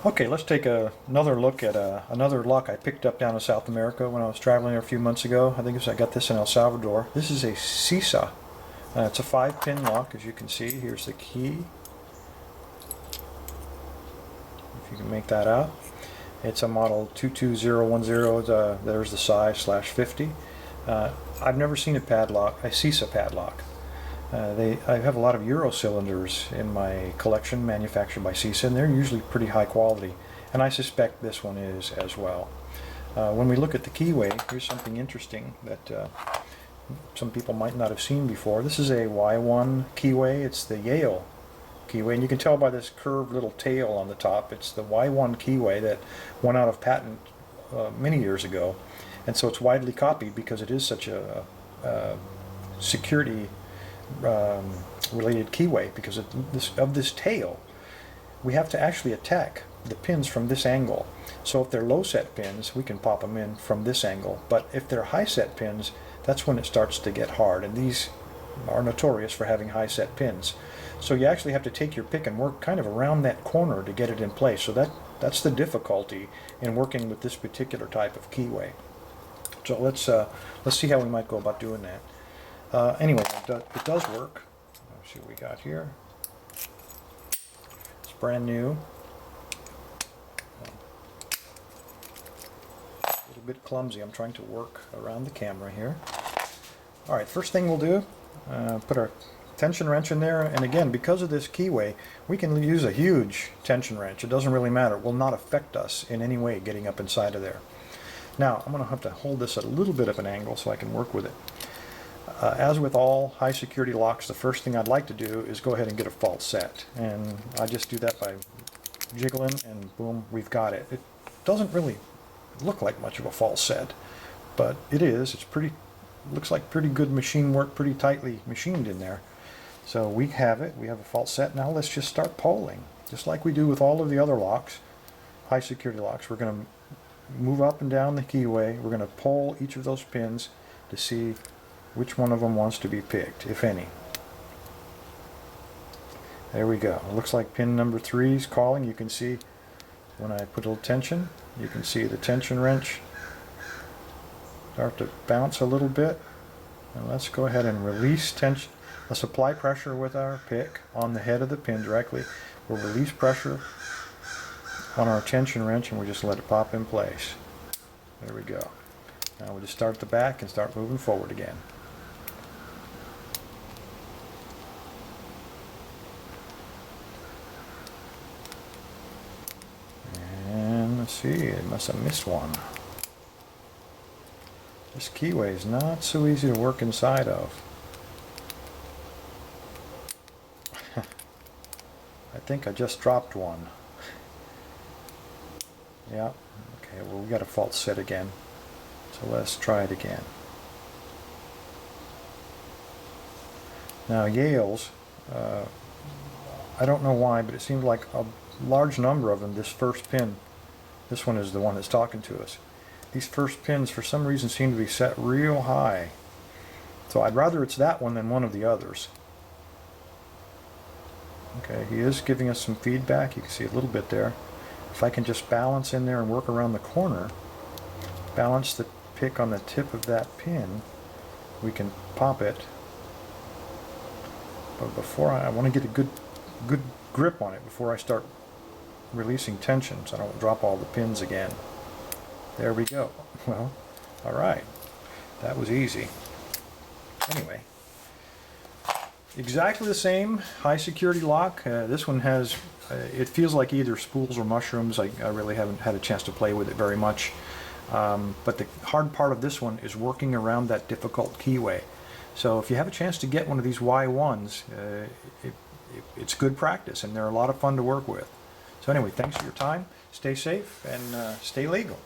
Okay, let's take another look at another lock I picked up down in South America when I was traveling there a few months ago. I think I got this in El Salvador. This is a CISA. It's a 5-pin lock, as you can see. Here's the key, if you can make that out. It's a model 22010. There's the size /50. I've never seen a CISA padlock. I have a lot of Euro cylinders in my collection manufactured by CISA, and they're usually pretty high quality, and I suspect this one is as well. When we look at the keyway, here's something interesting that some people might not have seen before. This is a Y1 keyway. It's the Yale keyway, and you can tell by this curved little tail on the top. It's the Y1 keyway that went out of patent many years ago, and so it's widely copied because it is such a security related keyway. Because of this tail, we have to actually attack the pins from this angle. So if they're low set pins, we can pop them in from this angle, but if they're high set pins, that's when it starts to get hard, and these are notorious for having high set pins. So you actually have to take your pick and work kind of around that corner to get it in place. So that's the difficulty in working with this particular type of keyway. So let's see how we might go about doing that. Anyway, it does work. Let's see what we got here. It's brand new. A little bit clumsy. I'm trying to work around the camera here. All right, first thing we'll do, put our tension wrench in there, and again, because of this keyway, we can use a huge tension wrench. It doesn't really matter. It will not affect us in any way getting up inside of there. Now, I'm going to have to hold this at a little bit of an angle so I can work with it. As with all high security locks, the first thing I'd like to do is go ahead and get a fault set, and I just do that by jiggling, and boom, we've got it. It doesn't really look like much of a fault set, but it is. It's pretty, looks like pretty good machine work, pretty tightly machined in there. So we have it. We have a fault set. Now let's just start polling, just like we do with all of the other locks, high security locks. We're going to move up and down the keyway. We're going to poll each of those pins to see which one of them wants to be picked, if any. There we go. It looks like pin number 3 is calling. You can see when I put a little tension, you can see the tension wrench start to bounce a little bit. And let's go ahead and release tension. Let's apply pressure with our pick on the head of the pin directly. We'll release pressure on our tension wrench, and we'll just let it pop in place. There we go. Now we'll just start at the back and start moving forward again. And let's see, I must have missed one. This keyway is not so easy to work inside of. I think I just dropped one. Yeah, okay, well we got a fault set again. So let's try it again. Now Yale's, I don't know why, but it seems like a large number of them, this first pin, this one is the one that's talking to us. These first pins for some reason seem to be set real high. So I'd rather it's that one than one of the others. Okay, he is giving us some feedback. You can see a little bit there. If I can just balance in there and work around the corner, balance the pick on the tip of that pin, we can pop it. But before I want to get a good grip on it before I start releasing tension, so I don't drop all the pins again. There we go. Well, all right. That was easy. Anyway, exactly the same high security lock. This one has, it feels like either spools or mushrooms. I really haven't had a chance to play with it very much. But the hard part of this one is working around that difficult keyway. So if you have a chance to get one of these Y1s, it's good practice, and they're a lot of fun to work with. So anyway, thanks for your time. Stay safe and stay legal.